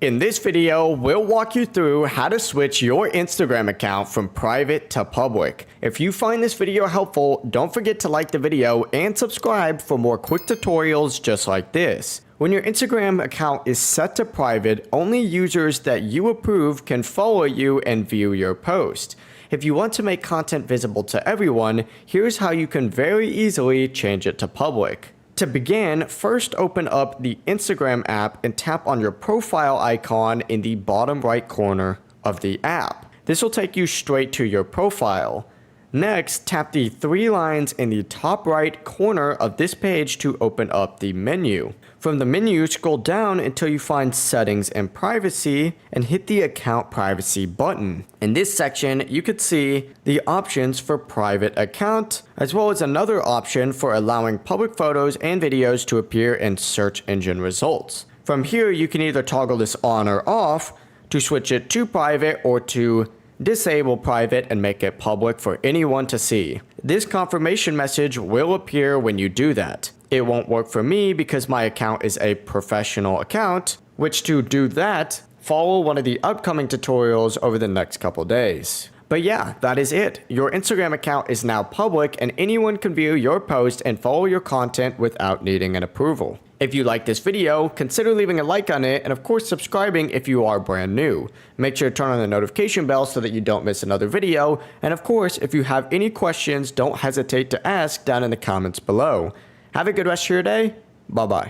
In this video, we'll walk you through how to switch your Instagram account from private to public. If you find this video helpful, don't forget to like the video and subscribe for more quick tutorials just like this. When your Instagram account is set to private, only users that you approve can follow you and view your post. If you want to make content visible to everyone, here's how you can very easily change it to public. To begin, first open up the Instagram app and tap on your profile icon in the bottom right corner of the app. This will take you straight to your profile. Next, tap the three lines in the top right corner of this page to open up the menu. From the menu, scroll down until you find Settings and Privacy and hit the Account Privacy button. In this section, you could see the options for private account, as well as another option for allowing public photos and videos to appear in search engine results. From here, you can either toggle this on or off to switch it to private or to disable private and make it public for anyone to see. This confirmation message will appear when you do that. It won't work for me because my account is a professional account, which to do that, follow one of the upcoming tutorials over the next couple days. But yeah, that is it. Your Instagram account is now public and anyone can view your post and follow your content without needing an approval. If you like this video, consider leaving a like on it and of course subscribing if you are brand new. Make sure to turn on the notification bell so that you don't miss another video. And of course, if you have any questions, don't hesitate to ask down in the comments below. Have a good rest of your day. Bye bye.